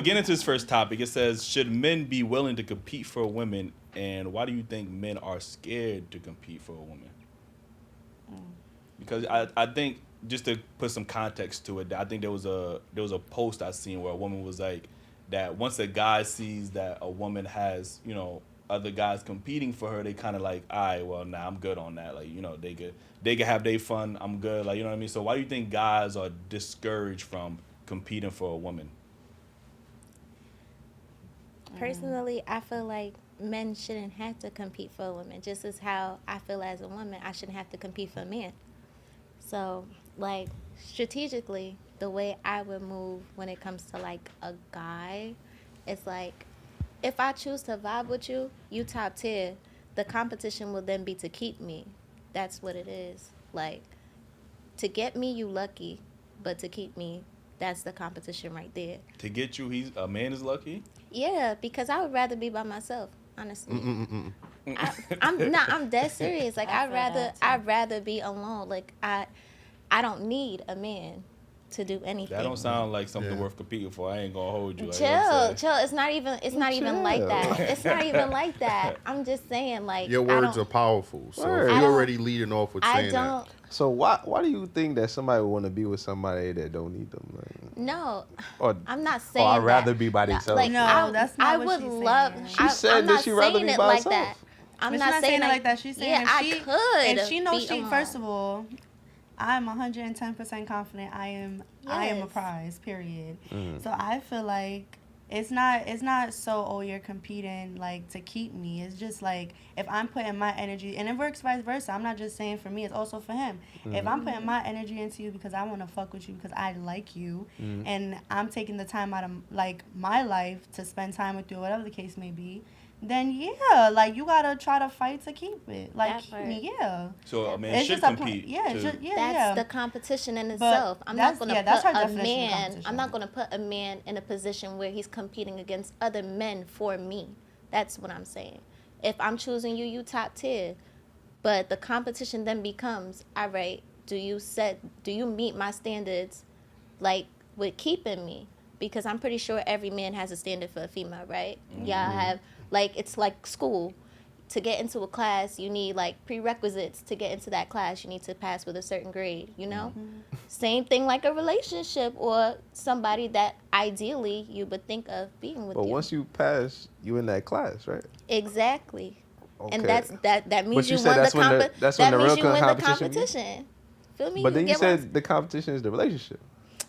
get into this first topic. It says, should men be willing to compete for women, and why do you think men are scared to compete for a woman? Because I think, just to put some context to it, I think there was a post I seen where a woman was like that once a guy sees that a woman has, other guys competing for her, they kind of like, all right, well, nah, I'm good on that. Like, they could have their fun. I'm good. Like, you know what I mean? So why do you think guys are discouraged from competing for a woman? Personally, I feel like men shouldn't have to compete for a woman, just as how I feel as a woman, I shouldn't have to compete for a man. So, like, strategically, the way I would move when it comes to, like, a guy, it's like, if I choose to vibe with you, you top tier, the competition will then be to keep me. That's what it is. Like, to get me, you lucky, but to keep me, that's the competition right there. To get you, a man is lucky? Yeah, because I would rather be by myself, honestly. I'm dead serious. Like, I'd rather be alone. Like, I don't need a man to do anything. That don't sound like something worth competing for. I ain't gonna hold you. Like, chill. It's not even like that. It's not even like that. I'm just saying, like, your words are powerful. So you're already leading off with saying that. So why do you think that somebody would want to be with somebody that don't need them? Like, no, or, I'm not saying. I'd rather be by themselves. Like, no, that's not I what would she's love. saying. She said that she'd rather be by herself. That. I'm not saying it like that. She's saying I could. If she knows first of all, I'm 110% confident I am a prize, period. Mm. So I feel like it's not so, you're competing like to keep me. It's just like if I'm putting my energy, and it works vice versa. I'm not just saying for me, it's also for him. Mm. If I'm putting my energy into you because I want to fuck with you, because I like you, and I'm taking the time out of like my life to spend time with you, whatever the case may be, then yeah, like you gotta try to fight to keep it. Like keep me, yeah. So a man should compete. That's the competition in itself. I'm not gonna put a man in a position where he's competing against other men for me. That's what I'm saying. If I'm choosing you, you top tier. But the competition then becomes, all right, do you meet my standards like with keeping me? Because I'm pretty sure every man has a standard for a female, right? Mm-hmm. Y'all have, like, it's like school. To get into a class, you need, like, prerequisites. To get into that class, you need to pass with a certain grade, you know? Mm-hmm. Same thing like a relationship or somebody that ideally you would think of being with you. But once you pass, you in that class, right? Exactly. Okay. And that means you won the competition. Feel me? But then you said the competition is the relationship.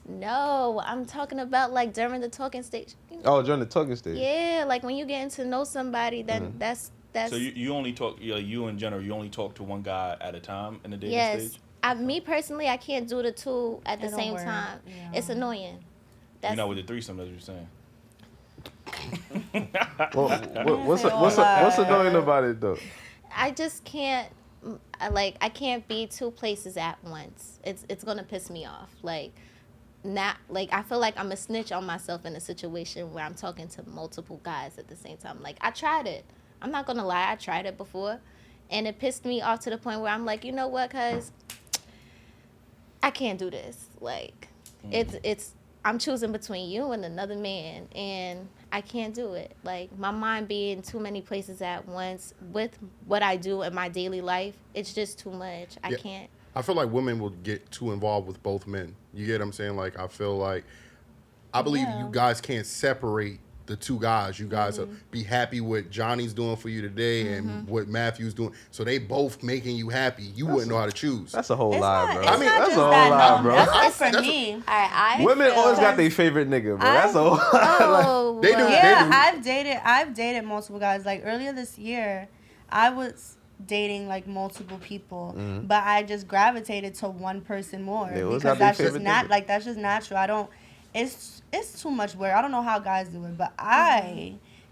No, I'm talking about like during the talking stage. Oh, during the talking stage. Yeah, like when you getting to know somebody, then that's. So you only talk, you in general, you only talk to one guy at a time in the dating stage? Yes. Me personally, I can't do the two at the same time. Yeah. It's annoying. You're not with the threesome, that's what you're saying. Well, what's annoying about it though? I just can't. I can't be two places at once. It's gonna piss me off. I feel like I'm a snitch on myself in a situation where I'm talking to multiple guys at the same time. Like, I tried it. I'm not going to lie. I tried it before. And it pissed me off to the point where I'm like, you know what, cuz I can't do this. Like, I'm choosing between you and another man. And I can't do it. Like, my mind being too many places at once with what I do in my daily life, it's just too much. I can't. I feel like women will get too involved with both men. You get what I'm saying? Like, I believe you guys can't separate the two guys. You guys will be happy what Johnny's doing for you today and what Matthew's doing. So they both making you happy. You wouldn't know how to choose. That's a whole lie, bro. I mean, that's a whole lie, bro. That's for me. All right, women always got their favorite nigga, bro. That's a whole lie. They do. Yeah, I've dated multiple guys. Like, earlier this year, I was dating like multiple people, but I just gravitated to one person more because that's just that's just natural. It's too much work. I don't know how guys do it, but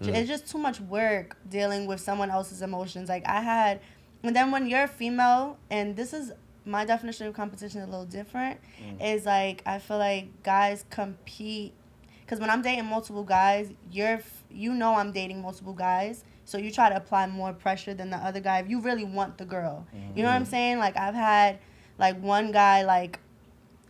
it's just too much work dealing with someone else's emotions. Like, and then when you're female, and this is my definition of competition a little different, is like, I feel like guys compete, because when I'm dating multiple guys, I'm dating multiple guys. So you try to apply more pressure than the other guy if you really want the girl. You know what I'm saying? Like, I've had, like, one guy, like,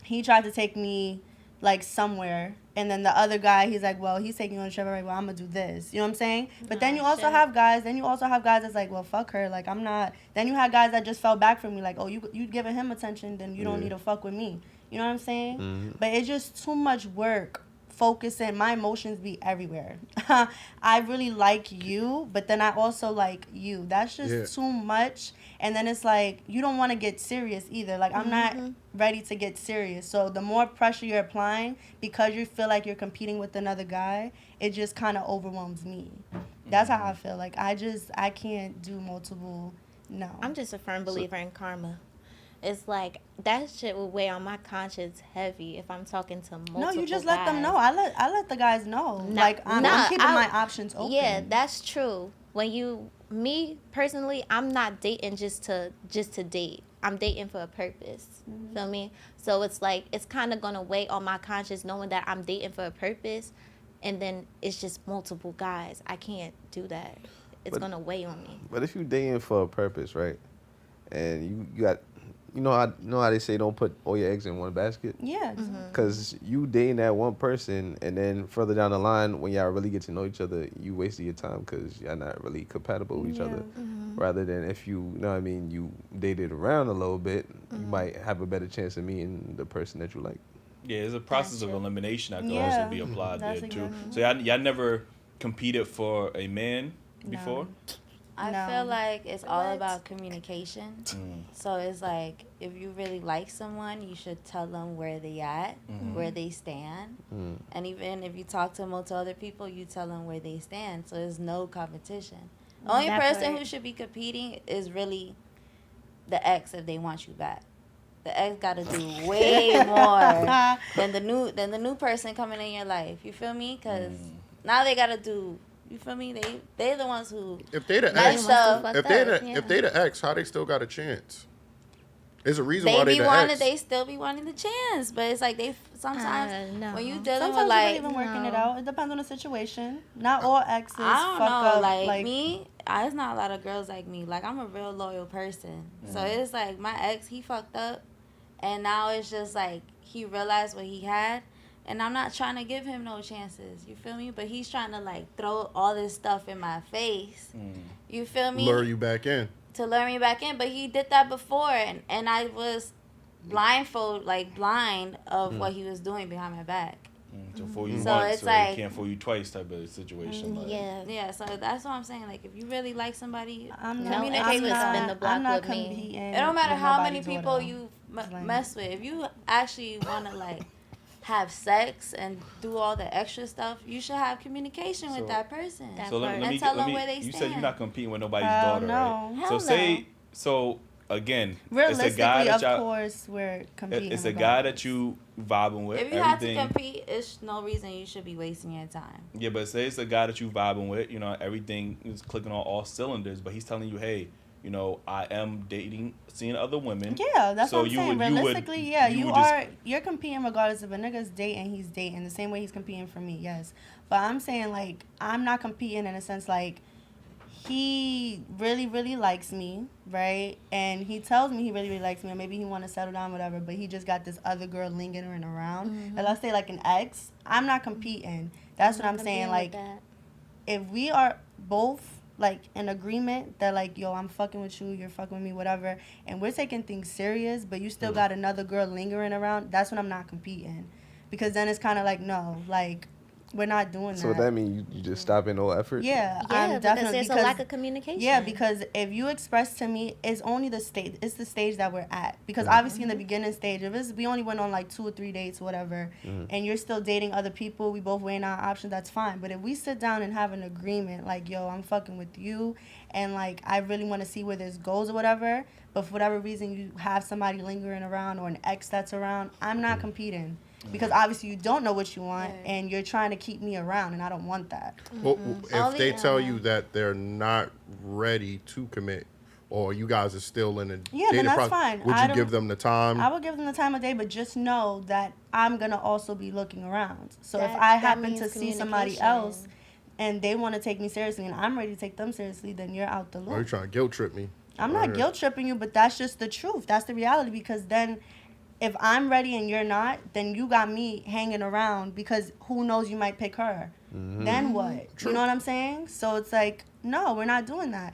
he tried to take me, like, somewhere. And then the other guy, he's like, well, he's taking you on a trip. Right, well, I'm going to do this. You know what I'm saying? But then you also have guys. Then you also have guys that's like, well, fuck her. Like, I'm not. Then you have guys that just fell back from me. Like, oh, you giving him attention, then you don't need to fuck with me. You know what I'm saying? Mm-hmm. But it's just too much work. Focusing. My emotions be everywhere. I really like you, but then I also like you. That's just too much. And then it's like, you don't want to get serious either. Like, I'm not ready to get serious. So the more pressure you're applying, because you feel like you're competing with another guy, it just kind of overwhelms me. That's how I feel. Like, I can't do multiple, no. I'm just a firm believer in karma. It's like, that shit will weigh on my conscience heavy if I'm talking to multiple guys. No, you just let them know. I let the guys know. I'm keeping my options open. Yeah, that's true. Me personally, I'm not dating just to date. I'm dating for a purpose. Feel me? So it's like, it's kind of gonna weigh on my conscience knowing that I'm dating for a purpose, and then it's just multiple guys. I can't do that. It's gonna weigh on me. But if you're dating for a purpose, right? And you got, you know how they say don't put all your eggs in one basket? Yeah. Because you dating that one person, and then further down the line, when y'all really get to know each other, you wasted your time because y'all not really compatible with each other. Rather than if you know what I mean, you dated around a little bit, you might have a better chance of meeting the person that you like. Yeah, there's a process of elimination that could also be applied there too. So y'all never competed for a man before? I feel like it's all about communication. So it's like, if you really like someone, you should tell them where they at, where they stand. And even if you talk to multiple other people, you tell them where they stand. So there's no competition. The only person who should be competing is really the ex if they want you back. The ex got to do way more than the new person coming in your life. You feel me? Because now they got to do. You feel me? They're the ones who. If they the ex, if they the ex, how they still got a chance? There's a reason why they the ex. They still be wanting the chance, but it's like they sometimes when you dealing sometimes with like even working it out. It depends on the situation. Not all exes. I don't fuck know. Up, like me, it's not a lot of girls like me. Like, I'm a real loyal person, so it's like my ex, he fucked up, and now it's just like he realized what he had. And I'm not trying to give him no chances. You feel me? But he's trying to, like, throw all this stuff in my face. You feel me? Lure you back in. To lure me back in. But he did that before. And I was blind of what he was doing behind my back. So fool you so once, it's so like, he can't fool you twice type of situation. Yeah, so that's what I'm saying. Like, if you really like somebody, communicate with spin the block with me. It don't matter how many people you mess with. If you actually want to, like, have sex and do all the extra stuff, you should have communication with that person. So let me tell them where they stand. You said you're not competing with nobody's daughter, right? Again, realistically, it's a guy that of course, we're competing. It's a guy that you vibing with. If you have to compete, it's no reason you should be wasting your time. Yeah, but say it's a guy that you vibing with. You know, everything is clicking on all cylinders, but he's telling you, hey, you know, I am seeing other women. Yeah, that's what I'm saying. Realistically, you're competing regardless if a nigga's dating, he's dating the same way he's competing for me, yes. But I'm saying, like, I'm not competing in a sense, like, he really, really likes me, right? And he tells me he really, really likes me, or maybe he want to settle down, whatever, but he just got this other girl lingering around. And let's say, like, an ex, I'm not competing. That's what I'm saying. Like, if we are both, like, in agreement that, like, yo, I'm fucking with you, you're fucking with me, whatever, and we're taking things serious, but you still got another girl lingering around, that's when I'm not competing. Because then it's kind of like, no, like, we're not doing that. So that means you just stop in no effort? Yeah, I'm definitely. Because there's a lack of communication. Yeah, because if you express to me, it's only the stage. It's the stage that we're at. Because obviously in the beginning stage, we only went on like 2 or 3 dates, whatever, and you're still dating other people, we both weighing our options, that's fine. But if we sit down and have an agreement, like, yo, I'm fucking with you, and like I really want to see where this goes or whatever, but for whatever reason you have somebody lingering around or an ex that's around, I'm not competing. Because obviously you don't know what you want, and you're trying to keep me around, and I don't want that. Well, if they tell you that they're not ready to commit, or you guys are still in a dating process, fine. Would you give them the time? I would give them the time of day, but just know that I'm going to also be looking around. So if I happen to see somebody else and they want to take me seriously and I'm ready to take them seriously, then you're out the loop. Or you're trying to guilt trip me. I'm not guilt tripping you, but that's just the truth. That's the reality, because then if I'm ready and you're not, then you got me hanging around because who knows, you might pick her. Then what? True. You know what I'm saying? So it's like, no, we're not doing that.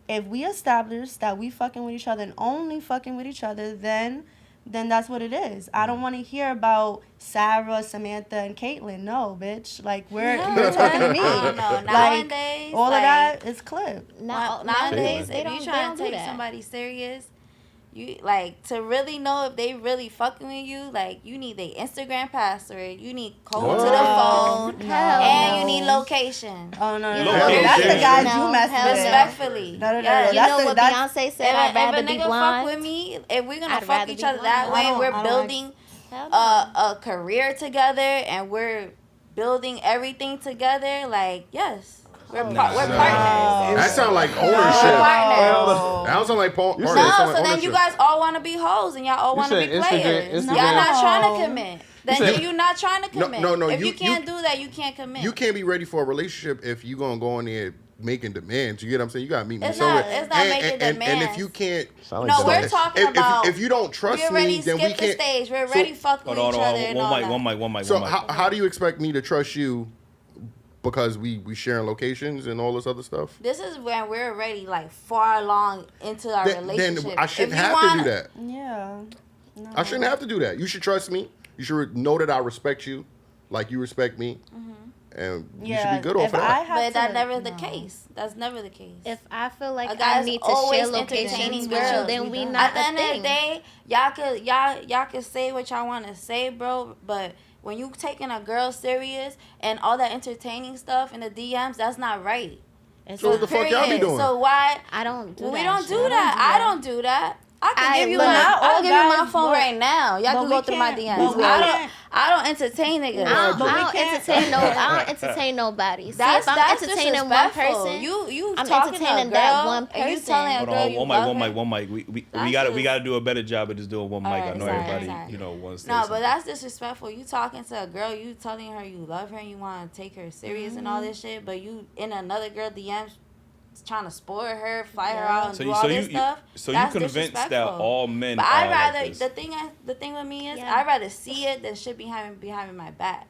If we establish that we fucking with each other and only fucking with each other, then that's what it is. I don't want to hear about Sarah, Samantha, and Caitlyn. No, bitch. Like, you're talking to me. No, nowadays, all of that is clip. Nowadays, if you trying to take somebody serious, you like to really know if they really fucking with you. Like, you need their Instagram password, you need code to the phone, and you need location. Oh no, that's the guys you mess with. Respectfully, You know what Beyonce said? I'd rather be blonde. Fuck with me, if we're gonna fuck each other that way, we're building a career together and we're building everything together. Like, yes. We're partners. That sounds like ownership. That sounds like partnership. No, so then you guys all want to be hoes and y'all all want to be players. Y'all not trying to commit. Then you're not trying to commit. No. If you can't do that, you can't commit. You can't be ready for a relationship if you're going to go in there making demands. You get what I'm saying? You got to meet me it's somewhere. It's not making demands. And if you can't... No, we're talking about... If you don't trust me, then we can't... the stage. We're already fucking with each other and all that. One mic. So how do you expect me to trust you because we sharing locations and all this other stuff? This is when we're already like far along into our relationship. Then I shouldn't have to do that. Yeah. No. I shouldn't have to do that. You should trust me. You should know that I respect you like you respect me. And you should be good off of that. But that's never the case. That's never the case. If I feel like I need to share locations with you, then we not at the end of the day, y'all could say what y'all want to say, bro, but when you taking a girl serious and all that entertaining stuff in the DMs, that's not right. So what the fuck y'all be doing? So why? I don't do that. We don't do that. I don't do that. I can give you my phone right now. Y'all can go through my DMs. I don't entertain niggas. I don't entertain nobody. See, if I'm entertaining one person, I'm entertaining that one person. You telling a girl you love her? One mic. We gotta do a better job of just doing one mic. I know everybody, wants to say something. But that's disrespectful. You talking to a girl, you telling her you love her and you want to take her serious and all this shit, but you in another girl DMs trying to spoil her, fly her out, and do all this stuff. So you convinced that all men but are I'd rather like this. the thing with me is I'd rather see it than shit behind my back.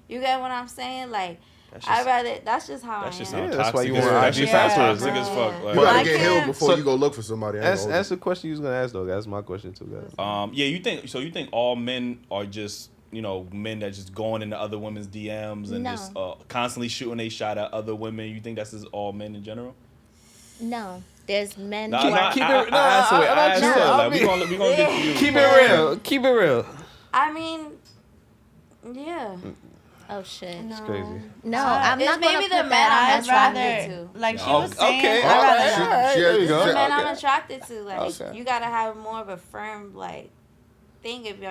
You get what I'm saying? Like, that's just how I am. That's why you want to IG passwords. Toxic as fuck. You gotta get healed before you go look for somebody. That's the question you was gonna ask though. That's my question too, guys. You think all men are just men that just going into other women's DMs and just constantly shooting a shot at other women? You think that's just all men in general? No, there's men. We gonna get to you. Keep it real. I mean, yeah. Oh shit. It's crazy. No, I'm not gonna maybe the put men that. I'm attracted to. Like she was saying. Okay. There you go. The men I'm attracted to. Like, you gotta have more of a firm thing if you.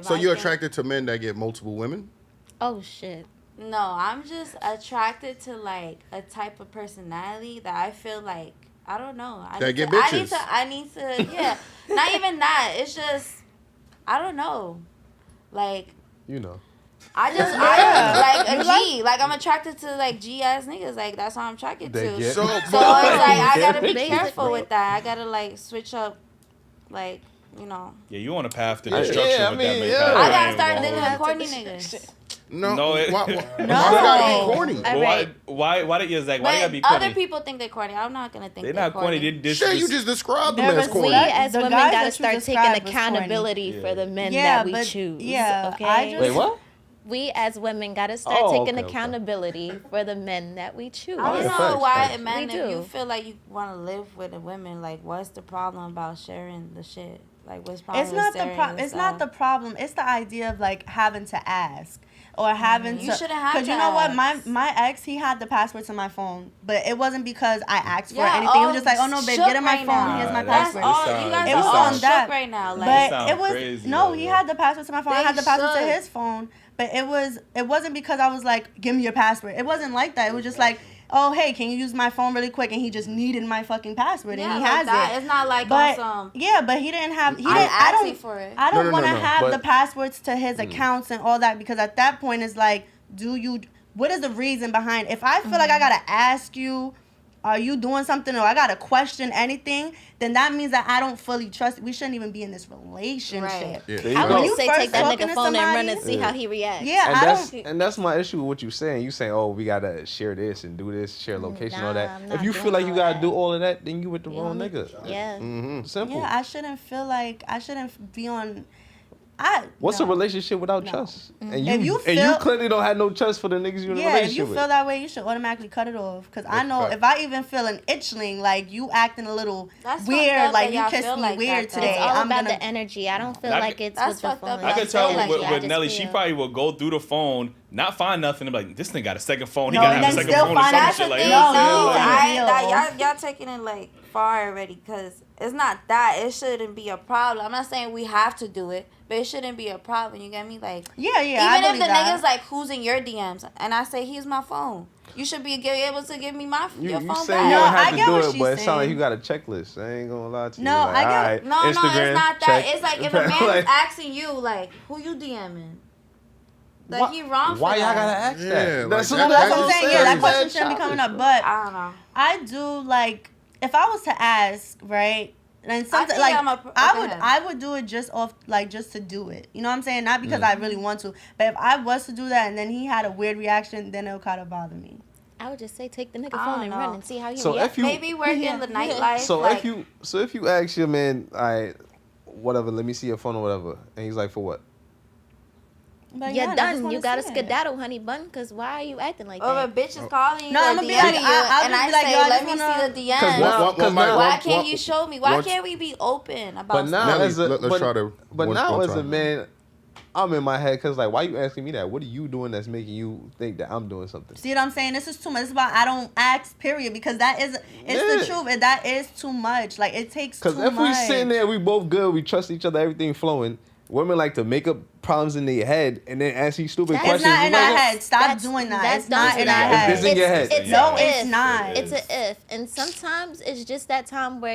So you're attracted to men that get multiple women? Oh shit. No, I'm just attracted to a type of personality that I feel like, I don't know. I need to yeah. Not even that. It's just, I don't know. I G. I'm attracted to G ass niggas. That's how I'm attracted to. So it's I gotta be careful with that. I gotta switch up, Yeah, you on a path to destruction with that mentality. I gotta start dealing with corny niggas. No, why gotta be corny? Why did Zach? Why gotta be corny? Other people think they're corny. I'm not gonna think they're not corny. You just described them as corny. We as women gotta start taking accountability for the men that we choose. Yeah. Okay. Wait, what? We as women gotta start taking accountability for the men that we choose. I don't know why, man. If you feel like you want to live with a woman, what's the problem about sharing the shit? What's problem? It's not the problem. It's not the problem. It's the idea of having to ask. Or having to, you shouldn't have to. Because you know what, my ex, he had the password to my phone, but it wasn't because I asked for anything. It was just oh no, babe, get in my phone. Here's my password. You guys are all shook right now. But it was crazy, he had the password to my phone. I had the password to his phone, but it wasn't because I was like, give me your password. It wasn't like that. It was just like, oh, hey, can you use my phone really quick? And he just needed my fucking password, and he has it. It's not awesome. Yeah, but he didn't have. I don't want to have the passwords to his accounts and all that, because at that point it's like, what is the reason behind? If I feel like I gotta ask you are you doing something, or I gotta question anything, then that means that I don't fully trust. We shouldn't even be in this relationship. Right. Yeah. I would say take that nigga phone and run and see how he reacts. Yeah, and that's my issue with what you saying. You saying, oh, we gotta share this and do this, share location, all that. I'm If you feel like you gotta do all of that, then you with the wrong nigga. Yeah. Simple. Yeah, I shouldn't be on. What's a relationship without trust? And you clearly don't have no trust for the niggas you in a relationship if you with. feel that way, you should automatically cut it off. Because I know if I even feel an itchling, like you acting a little weird, like you kissed me weird today. It's all about the energy. I don't feel like it's with the phone. I can tell with Nelly, she probably will go through the phone, not find nothing, and be like, this thing got a second phone. He gotta have a second phone or some shit like that. Y'all taking it like far already, because it's not that. It shouldn't be a problem. I'm not saying we have to do it, but it shouldn't be a problem. You get me? Like, yeah. Even if the nigga's like, who's in your DMs, and I say he's my phone, you should be able to give me your phone back. You don't have to do it, but it sounds like you got a checklist. I ain't gonna lie to you. No, like, I get it. No, Instagram, it's not that. check. It's like if a man is asking you, like, who you DMing? Like, he wrong for why that. y'all gotta ask that? That's what I'm saying. Yeah, that question shouldn't be coming up. But I don't know. I do, like, if I was to ask, right? And something like I would do it just to do it. You know what I'm saying? Not because I really want to, but if I was to do that and then he had a weird reaction, then it would kind of bother me. I would just say take the nigga phone and run and see how he so reacts. Maybe work in the nightlife. So if you ask your man, whatever, let me see your phone or whatever, and he's like, for what? But you're done. You gotta skedaddle, honey bun, because why are you acting like that? If a bitch is calling you, I'm DMing you, and I say, let me see the DMs. Why can't you show me? Why can't we be open about But now, stuff? as a man, I'm in my head because, like, why you asking me that? What are you doing that's making you think that I'm doing something? See what I'm saying? This is too much. It's about I don't ask, period, because it's the truth. And that is too much. Like, it takes too much. Because if we sitting there, we both good, we trust each other, everything flowing. Women like to make up problems in their head and then ask you stupid questions. It's not in our head. Stop doing that. It's not in our head. It's in your head. It's not. It's an if. And sometimes it's just that time where,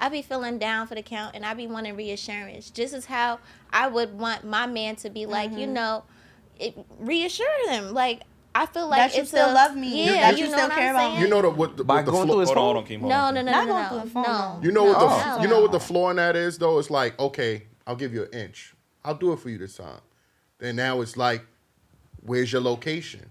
I be feeling down for the count and I be wanting reassurance. Just as how I would want my man to be like, reassure them. Like, I feel like that you still love me. Yeah, that you still care about me. You know what the No. You know what the flaw in that is though? It's like, okay, I'll give you an inch. I'll do it for you this time. Then now it's like, where's your location?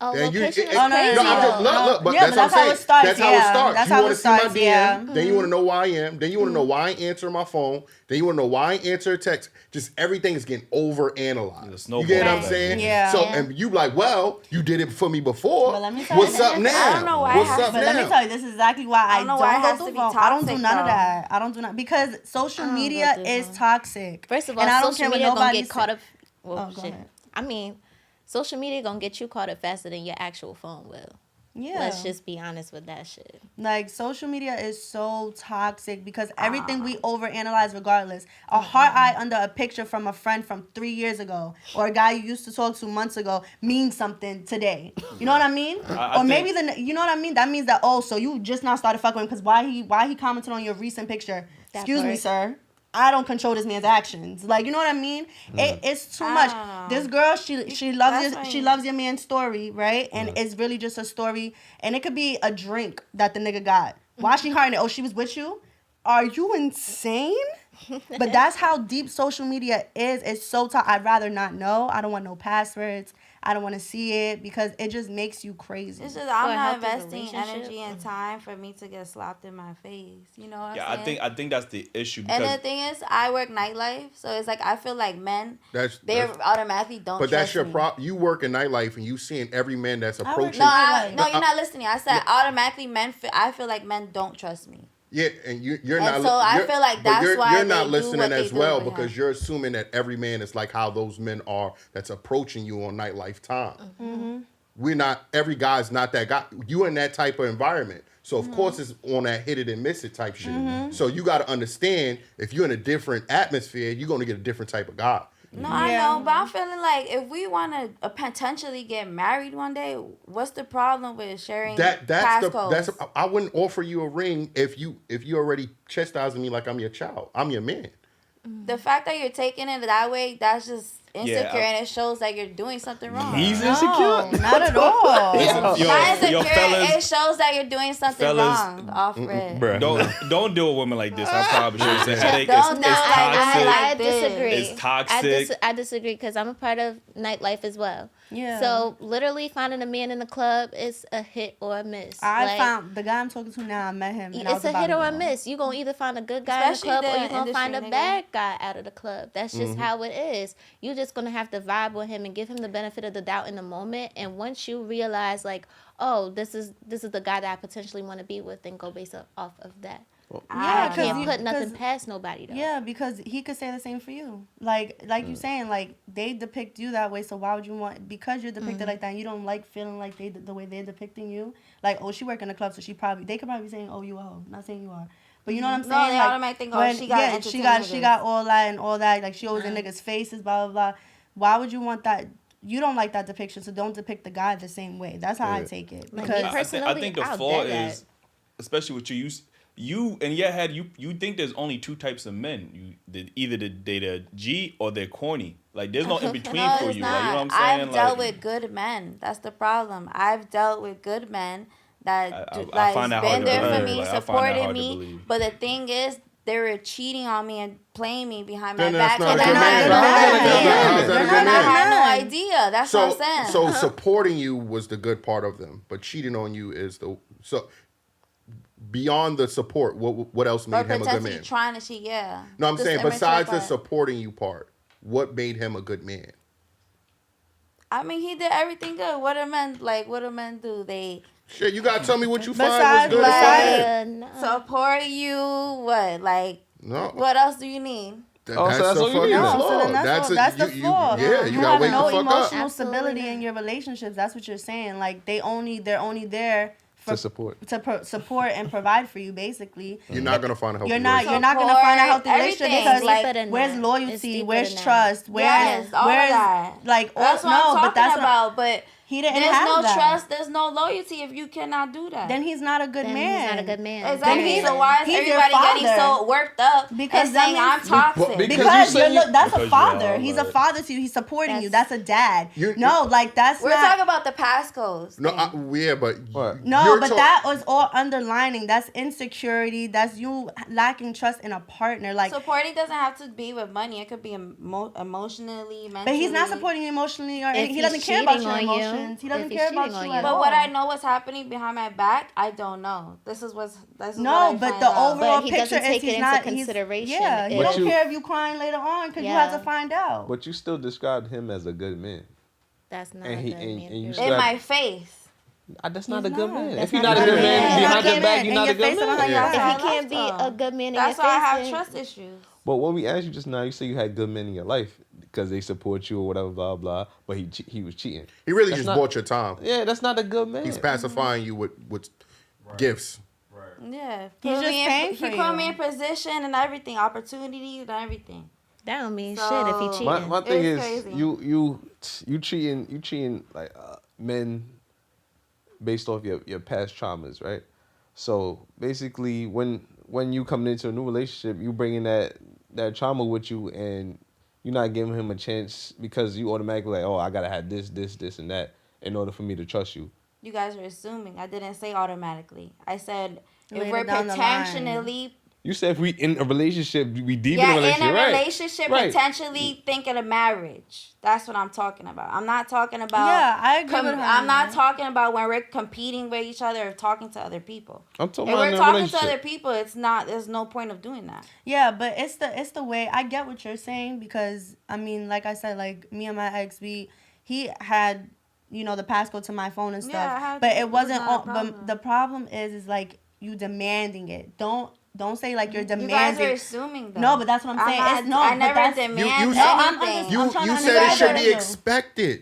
Oh, then location is crazy. Look, but that's what I'm saying. That's how it starts. You want to see my DM, then you want to know where I am, then you want to know why I ain't answering my phone, then you want to know why I ain't answer a text. Just everything is getting overanalyzed. You get what I'm saying? Yeah. So, and you like, well, you did it for me before. But let me tell you, what's up now? I don't know why. Let me tell you, this is exactly why I don't go through phone. I don't do none of that. I don't do none because social media is toxic. First of all, social media gonna get caught up. Well, shit. I mean, social media gonna get you caught up faster than your actual phone will. Yeah. Let's just be honest with that shit. Like, social media is so toxic because everything we overanalyze regardless. A heart eye under a picture from a friend from 3 years ago or a guy you used to talk to months ago means something today. You know what I mean? You know what I mean? That means that, so you just now started fucking with him because why he commented on your recent picture? Excuse me, sir. I don't control this man's actions. Like, you know what I mean? It's too much. This girl, she loves your man's story, right? And it's really just a story. And it could be a drink that the nigga got. Why she hiding it? Oh, she was with you? Are you insane? But that's how deep social media is. It's so tough. I'd rather not know. I don't want no passwords. I don't want to see it because it just makes you crazy. It's just I'm not investing energy and time for me to get slapped in my face. You know what I'm saying? I think that's the issue. Because and the thing is, I work nightlife, so it's like I feel like men, they automatically don't. But that's your problem. You work in nightlife and you seeing every man that's approaching. No, you're not listening. I said automatically men. I feel like men don't trust me. Yeah, and you're not. So I feel like that's why you're not listening as well because you're assuming that every man is like how those men are that's approaching you on nightlife time. Mm-hmm. We're not. Every guy's not that guy. You in that type of environment, so of course it's on that hit it and miss it type shit. Mm-hmm. So you got to understand if you're in a different atmosphere, you're gonna get a different type of guy. No, I know, but I'm feeling like if we want to potentially get married one day, what's the problem with sharing passcodes? I wouldn't offer you a ring if you already chastising me like I'm your child. I'm your man. The fact that you're taking it that way, that's just insecure and it shows that you're doing something wrong. He's No, not at all. Not insecure. fellas, It shows that you're doing something wrong off rip. Don't deal with women like this. I promise you. It's a headache. Don't It's do toxic. I disagree. It's toxic. I disagree because I'm a part of nightlife as well. Yeah. So literally finding a man in the club is a hit or a miss. I found the guy I'm talking to now. I met him. And it's a hit or a miss. You gonna either find a good guy Especially in the club or you the gonna find a industry, bad guy out of the club. That's just how it is. You're just gonna have to vibe with him and give him the benefit of the doubt in the moment. And once you realize like, oh, this is the guy that I potentially want to be with, then go based off of that. I can't put nothing past nobody though. Yeah, because he could say the same for you. Like you saying, like they depict you that way. So why would you want? Because you're depicted like that, and you don't like feeling like the way they're depicting you. Like, oh, she work in a club, so they could probably be saying, oh, you a hoe. Not saying you are, but you know what I'm saying? No, they like, automatically think, oh, she got all that and all that. Like she always in niggas' faces, blah blah blah. Why would you want that? You don't like that depiction, so don't depict the guy the same way. That's how I take it. Because I think the flaw is, especially with you in your head, you think there's only two types of men. Either they're G or they're corny. Like there's no in between No, for it's you. not. Like, you know what I'm saying? I've dealt with good men. That's the problem. I've dealt with good men that I find that been hard to there for believe. me, Like, I find that supported hard to me. believe. But the thing is, they were cheating on me and playing me behind my Then back. that's not a And good I man. and I had no idea. That's So, what I'm saying. so supporting you was the good part of them, but cheating on you is so. Beyond the support, what else made him a good man? Trying to cheat, yeah. No, I'm The saying immature besides the part. supporting you part, what made him a good man? I mean, he did everything good. What do men do? They Shit, you gotta tell me what you Besides, find was good. like, No. support you. What? Like, No. what else do you need? That's so that's a all you fucking need. No, flaw. so then that's the flaw. Yeah, you gotta have wake no the fuck up. emotional stability Absolutely. in your relationships. That's what you're saying. Like they're only there to support. support and provide for you. Basically, You're not gonna find a healthy you're not relationship. gonna find a healthy relationship Everything. because Deeper like than where's that. It's loyalty, deeper where's than trust, Yes, all of where's that. like That's what no, I'm but talking that's about. But he didn't there's have no that. trust. There's no loyalty if you cannot do that. Then he's not a good Then man. he's not a good man. Exactly. Then So why is he's your everybody getting father. so worked up Because and that saying I'm means- toxic? Because you say that's because a you father. are, He's a like- father to you. He's supporting you. That's a dad. You're- No, like that's We're not. talking about the passcodes. No, thing. yeah, but What? No, you're but talk- that was all underlining. That's insecurity. That's you lacking trust in a partner. Like, Supporting doesn't have to be with money. It could be emotionally, mentally. but he's not supporting you emotionally, or If he he's doesn't care about cheating your on you, emotions. He doesn't if he's care about cheating on you you. at But all. what I know what's happening behind my back, I don't know. This is what No, I but find the out. overall But he picture doesn't is take he's it not. into consideration. Yeah, he But don't you- care if you crying later on because you Yeah. have to find out. But you still described him as a good man. That's not And a he- good and- man. and you period. In my face. That's not He's a good not. man. That's If you're not not a a good good man man. behind In your back, your you're not a face good and behind man. your If back. he That's can't be all. a good man in That's your why I face, have then- trust issues. But when we asked you just now, you say you had good men in your life because they support you or whatever, blah blah. But he was cheating. he really That's just not- bought your time. Yeah, that's not a good man. He's pacifying you with gifts. Yeah. He's just paying for He put you. me in position and everything, opportunities and everything. that don't mean So- shit if he cheating. My thing It's is crazy. you cheating like men based off your past traumas, right? So basically, when you come into a new relationship, you bringing that trauma with you, and you're not giving him a chance because you automatically like, oh, I gotta have this, and that in order for me to trust you. You guys are assuming. I didn't say automatically. I said if Later we're down the line. potentially You said if we in a relationship, we deep in a relationship, in a right? relationship, Right. potentially thinking of marriage. That's what I'm talking about. I'm not talking about. Yeah, I agree with her. I'm not talking about when we're competing with each other or talking to other people. I'm talking If about we're in a talking to relationship. other people, it's not. There's no point of doing that. Yeah, but it's the way. I get what you're saying because I mean, like I said, like me and my ex, he had the passcode to my phone and stuff, Yeah, I had but to. it wasn't. It was not a But problem. the problem is like you demanding it. Don't say like you're You guys demanding. are assuming though. No, but that's what I'm saying. not- It's no, I but never that's- demand You anything. said, I'm trying you to said it should understand be you. expected.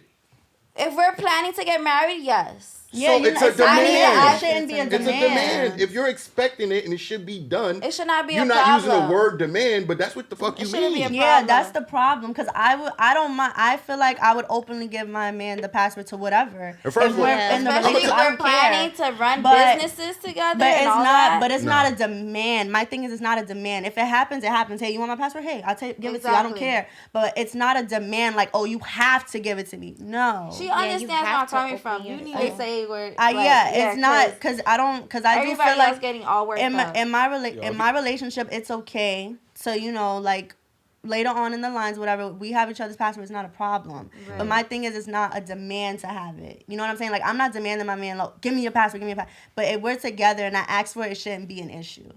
If we're planning to get married, yes. Yeah, so it's a demand. It shouldn't be a demand. It's a demand. If you're expecting it and it should be done, it should not be you're a not problem. using the word demand, but that's what the fuck you mean. Yeah, that's the problem. Because I don't mind. I feel like I would openly give my man the password to whatever. Especially if we're planning to run businesses together. But it's not. That. But it's not a demand. My thing is, it's not a demand. If it happens, it happens. Hey, you want my password? Hey, I'll give it to you. I don't care. But it's not a demand. Like, oh, you have to give it to me. No. She understands where I'm coming from. You need to say where. It's not because I don't. Because I do feel like getting all worked up. In my relationship, it's okay. So like later on in the lines, whatever, we have each other's password. It's not a problem. Right. But my thing is, it's not a demand to have it. You know what I'm saying? Like, I'm not demanding my man, like, give me your password, give me your password. But if we're together and I ask for it, it shouldn't be an issue.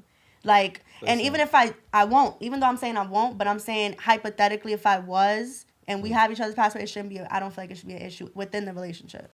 Like, and even if I won't, even though I'm saying I won't, but I'm saying hypothetically, if I was and we have each other's password, it shouldn't be. I don't feel like it should be an issue within the relationship.